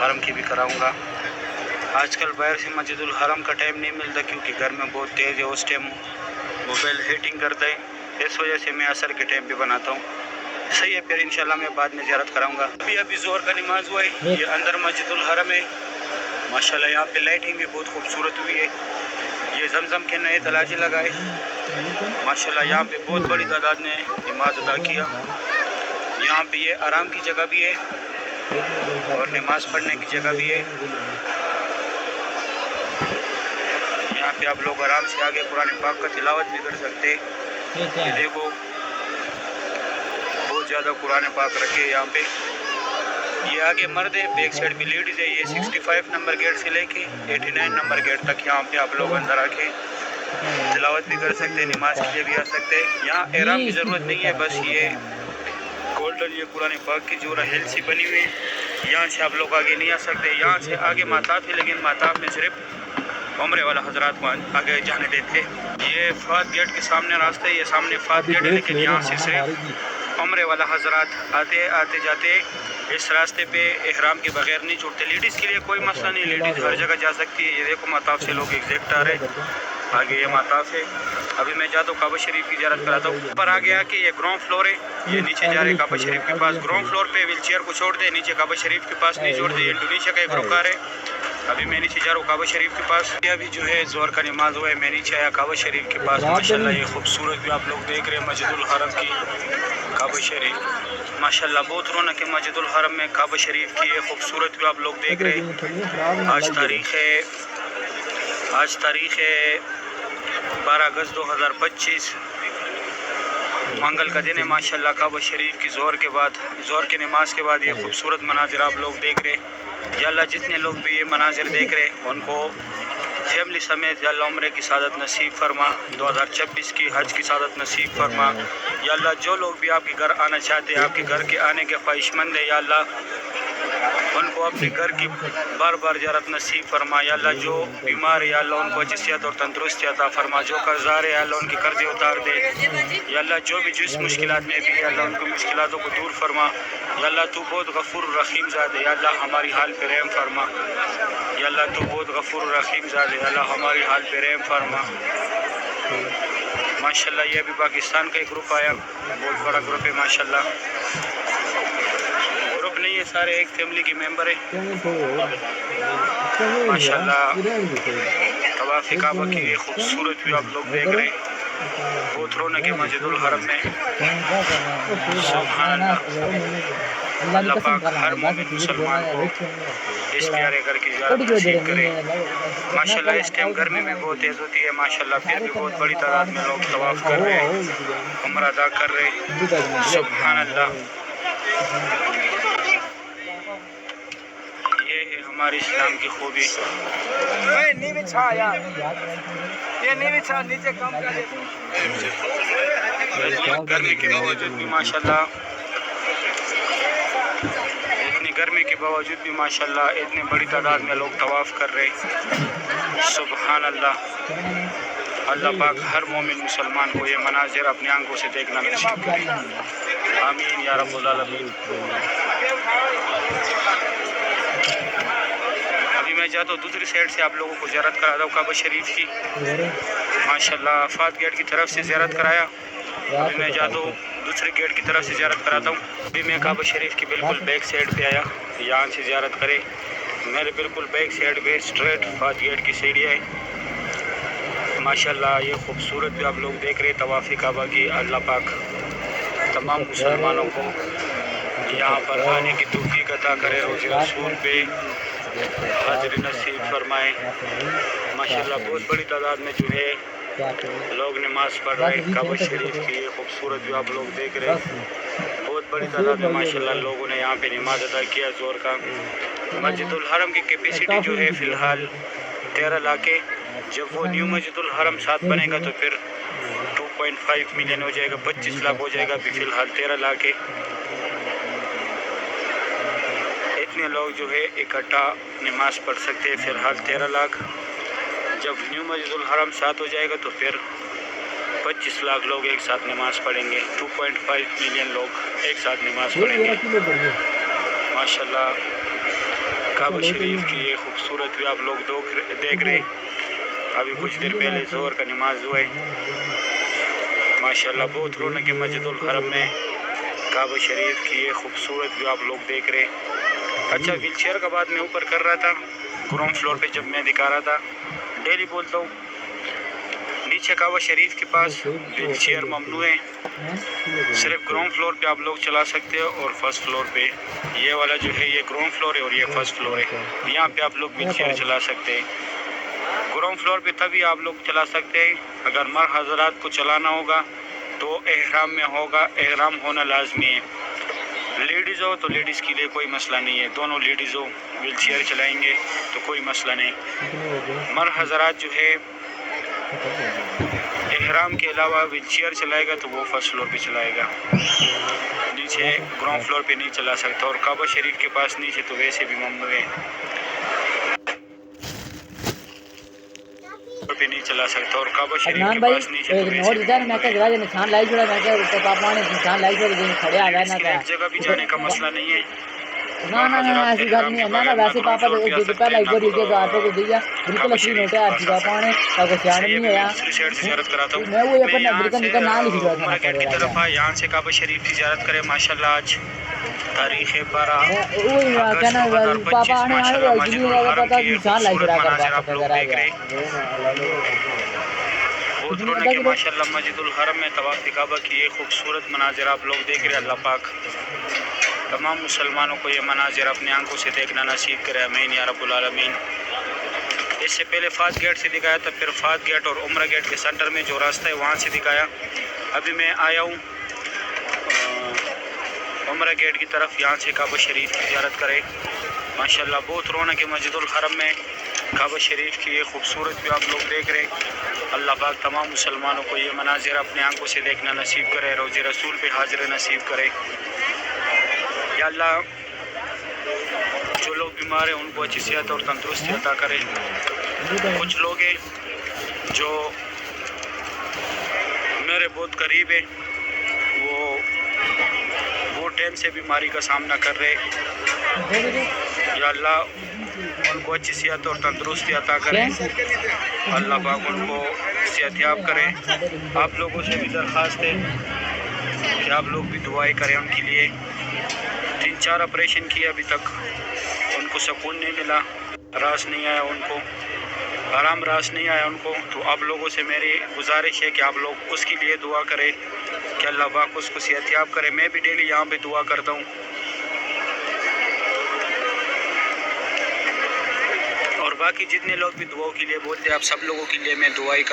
हरम की भी कराऊंगा। आजकल बाहर से मस्जिदुल हरम का टाइम नहीं मिलता क्योंकि घर में बहुत तेज़ है, उस टाइम मोबाइल हीटिंग करता है, इस वजह से मैं असर के टाइम पे बनाता हूँ। सही है, फिर इंशाल्लाह मैं बाद में ज़ियारत कराऊंगा। अभी ज़ोहर का नमाज हुआ है, ये अंदर मस्जिदुल हरम है। माशाल्लाह यहाँ पे लाइटिंग भी बहुत खूबसूरत हुई है। ये जमजम के नए तलाजे लगाए माशाल्लाह। यहाँ पे बहुत बड़ी तादाद ने नमाज अदा किया। यहाँ पे ये आराम की जगह भी है और नमाज पढ़ने की जगह भी है। यहाँ पे आप लोग आराम से आगे कुरान पाक का तिलावत भी कर सकते हैं। ये देखो बहुत ज़्यादा कुरान पाक रखे हैं यहाँ पे। ये आगे मर्द है, बैक साइड भी लेडीज़ है। ये 65 नंबर गेट से लेके 89 नंबर गेट तक यहाँ पे आप लोग अंदर आके तिलावत भी कर सकते हैं, नमाज के लिए भी आ सकते हैं। यहाँ एहराम की ज़रूरत नहीं है, बस ये गोल्डन ये कुरान पाक की जो हिल सी बनी हुई है, यहाँ से आप लोग आगे नहीं आ सकते। यहाँ से आगे माताफ है, लेकिन माताफ में सिर्फ उम्रे वाला हजरात को आगे जाने देते। ये फात गेट के सामने रास्ता है, ये सामने फात गेट है, लेकिन यहाँ से सिर्फ उम्रे वाला हजरात आते जाते इस रास्ते पे एहराम के बगैर नहीं छूटते। लेडीज़ के लिए कोई मसला नहीं, लेडीज़ हर जगह जा सकती है। ये देखो माताफ से लोग एग्जैक्ट आ रहे हैं, आगे ये माताफ है। अभी मैं जाता हूँ काबा शरीफ की ज़ियारत कराता हूँ। ऊपर आगे आके ये ग्राउंड फ्लोर है, ये नीचे जा रहे हैं काबा शरीफ के पास। ग्राउंड फ्लोर पे व्हील चेयर को छोड़ दे, नीचे काबा शरीफ के पास नहीं छोड़ते। ये इंडोनेशिया का एक रुकार है। अभी मैं नीचे जा रहा हूँ काबा शरीफ के पास। अभी जो है ज़ोहर का नमाज हुआ है, मैं नीचे आया काबा शरीफ के पास। माशाल्लाह ये खूबसूरत भी आप लोग देख रहे हैं मस्जिदुल हरम की काबा शरीफ। माशाल्लाह बहुत रौनक है मस्जिदुल हरम में काबा शरीफ की। ये खूबसूरत भी आप लोग देख रहे हैं। आज तारीख़ है 12 अगस्त 2025 मंगल का दिन है। माशाल्लाह काबा शरीफ की ज़ोहर के नमाज के बाद ये खूबसूरत मनाजिर आप लोग देख रहे हैं। या अल्लाह जितने लोग भी ये मनाजिर देख रहे हैं उनको फैमिली समेत या अल्लाह उम्रे की सादत नसीब फरमा, 2026 की हज की सादत नसीब फरमा। या अल्लाह जो लोग भी आपके घर आना चाहते हैं, आपके घर के आने के ख्वाहिशमंद है, या अल्लाह उनको अपने घर की बार बार ज़ियारत नसीब फरमा। या अल्लाह जो बीमार है या अल्लाह उनको अच्छी सेहत और तंदुरुस्ती अता फरमा। जो कर्ज़दार है या अल्लाह उनके कर्ज़े उतार दे। या अल्लाह जो भी जिस मुश्किलात में भी या अल्लाह उनको मुश्किलातों को दूर फरमा। या अल्लाह तू बहुत गफूर रहीम ज़ात है, या अल्लाह हमारी हाल पे रहम फरमा। या अल्लाह तू बहुत गफूर रहीम ज़ात है, या अल्लाह हमारी हाल पे रहम फरमा। माशाल्लाह ये अभी पाकिस्तान का एक ग्रुप आया, बहुत बड़ा ग्रुप है माशाल्लाह। ग्रुप नहीं है, सारे एक फैमिली के मेंबर है माशाल्लाह। तवाफ़ काबा की ये खूबसूरत भी आप लोग देख रहे हैं। बहुत रौनक है मस्जिदुल हरम में। सुभान अल्लाह। अल्लाह पाक हर मोमिन मुसलमान को इस प्यारे घर की ज़ियारत नसीब करे माशाल्लाह। इस टाइम गर्मी भी बहुत तेज़ होती है माशाल्लाह, फिर भी बहुत बड़ी तादाद में लोग तवाफ़ कर रहे हैं, उम्रा अदा कर रहे हैं। सुभान अल्लाह। ये है हमारे इस्लाम की खूबी। गर्मी के बावजूद भी माशाल्लाह, इतनी गर्मी के बावजूद भी माशाल्लाह इतनी बड़ी तादाद में लोग तवाफ़ कर रहे हैं। सुभान अल्लाह। अल्लाह पाक हर मोमिन मुसलमान को ये मनाजिर अपनी आंखों से देखना नसीब करे। आमीन या रब्बुल आलमीन। अभी मैं जाता हूँ दूसरी साइड से आप लोगों को ज़ियारत कराता हूँ काबा शरीफ की माशाल्लाह। फात गेट की तरफ से ज़ियारत कराया, अभी मैं जाता हूँ दूसरे गेट की तरफ से ज़ियारत कराता हूँ। अभी मैं काबा शरीफ की बिल्कुल बैक साइड पे आया, यहाँ से ज़ियारत करें। मेरे बिल्कुल बैक साइड पे स्ट्रेट फात गेट की सीढ़ी है माशाल्लाह। ये खूबसूरत भी आप लोग देख रहे हैं तवाफ़ काबा की। अल्लाह पाक तमाम मुसलमानों को यहाँ पर आने की तौफीक अता करे, रोज़े रसूल पे हाज़िरी नसीब फरमाए माशाल्लाह। बहुत बड़ी तादाद में जो है लोग नमाज़ पढ़ रहे हैं काबा शरीफ की। ये खूबसूरत भी आप लोग देख रहे हैं, बहुत बड़ी तादाद में माशाल्लाह लोगों ने यहाँ पे नमाज अदा किया ज़ोहर का। मस्जिदुल हरम की कैपेसिटी जो है फ़िलहाल 13 लाख है। जब वो न्यू मस्जिदुल हरम 7 बनेगा तो फिर 2.5 मिलियन हो जाएगा, 25 लाख हो जाएगा। अभी फ़िलहाल 13 लाख है। इतने लोग जो है इकट्ठा नमाज़ पढ़ सकते हैं, फ़िलहाल 13 लाख। जब न्यू मस्जिदुल हरम 7 हो जाएगा तो फिर 25 लाख लोग एक साथ नमाज़ पढ़ेंगे। 2.5 मिलियन लोग एक साथ नमाज़ पढ़ेंगे माशाल्लाह। काबा शरीफ की ये खूबसूरत भी आप लोग देख रहे हैं। अभी कुछ देर पहले ज़ोहर का नमाज हुआ है माशाल्लाह। बहुत रौनक है मस्जिदुल हरम में। काबा शरीफ की ये खूबसूरत भी आप लोग देख रहे हैं। अच्छा, व्हील चेयर का बात मैं ऊपर कर रहा था ग्राउंड फ्लोर पे जब मैं दिखा रहा था। डेली बोलता हूँ नीचे काबा शरीफ के पास व्हील चेयर ममनू है। सिर्फ ग्राउंड फ्लोर पे आप लोग चला सकते हो और फर्स्ट फ्लोर पे, ये वाला जो है ये ग्राउंड फ्लोर है और ये फर्स्ट फ्लोर है, यहाँ पे आप लोग व्हील चेयर चला सकते हैं। ग्राउंड फ्लोर पे तभी आप लोग चला सकते हैं अगर मर्द हजरात को चलाना होगा तो एहराम में होगा, एहराम होना लाजमी है। लेडीज़ हो तो लेडीज़ के लिए कोई मसला नहीं है, दोनों लेडीज़ हो व्हील चेयर चलाएंगे तो कोई मसला नहीं। मर्द हजरात जो है एहराम के अलावा व्हील चेयर चलाएगा तो वो फर्स्ट फ्लोर पे चलाएगा, नीचे ग्राउंड फ्लोर पे नहीं चला सकता। और काबा शरीफ के पास नीचे तो वैसे भी ममनू है, पे नहीं चला सकता। और काबा शरीफ के पास नीचे तो वैसे भी निशान लाई छोड़ा मैं क्या पापा ने निशान लाई छोड़ दिन खड़े आ गए ना एक जगह भी जाने का मसला नहीं है। ना ऐसी बात नहीं है ना वैसे पापा तो पहले एक बार ये ऑटो को दिया बिल्कुल असली नोट है आज पापा ने अगर सियान नहीं है मैं वो अपन अमेरिकन का नाम लिख दिया था गेट की तरफ है, यहाँ से काबा शरीफ की ज़ियारत करें माशाल्लाह। आज तारीख है 12 क्या ना पापा ने पता निशान लाई छोड़ा कर आप लोग देख रहे हैं। बहुत रौनक है माशाल्लाह मस्जिदुल हरम में तवाफ काबा की ये खूबसूरत मनाजिर आप लोग देख रहे हैं। अल्लाह पाक तमाम मुसलमानों को ये मनाजिर अपनी आंखों से देखना नसीब करे, आमीन या रब्बुल आलमीन। इससे पहले फात गेट से दिखाया था, फिर फात गेट और उम्रा गेट के सेंटर में जो रास्ता है वहाँ से दिखाया। अभी मैं आया हूँ उम्रा गेट की तरफ, यहाँ से काबा शरीफ की ज़ियारत करें माशाल्लाह। बहुत रौनक है मस्जिदुल हरम में। काबा शरीफ की ये खूबसूरत भी आप लोग देख रहे हैं। अल्लाह पाक तमाम मुसलमानों को ये मनाजिर अपनी आंखों से देखना नसीब करे, रोज़े रसूल पे हाजिर नसीब करे या अल्लाह। जो लोग बीमार हैं उनको अच्छी सेहत और तंदुरुस्ती अता करे। कुछ लोग हैं जो मेरे बहुत करीब है, वो टाइम से बीमारी का सामना कर रहे, या अल्लाह उनको अच्छी सेहत और तंदुरुस्ती अता करे। अल्लाह पाक उनको सेहतयाब करे। आप लोगों से भी दरख्वास्त है कि आप लोग भी दुआएं करें उनके लिए। 3-4 ऑपरेशन किए, अभी तक उनको सुकून नहीं मिला, रास नहीं आया उनको, आराम रास नहीं आया उनको। तो आप लोगों से मेरी गुजारिश है कि आप लोग उसके लिए दुआ करें कि अल्लाह पाक उसको सेहतयाब करे। मैं भी डेली यहाँ पे दुआ करता हूँ और बाकी जितने लोग भी दुआओं के लिए बोलते हैं आप सब लोगों के लिए मैं दुआई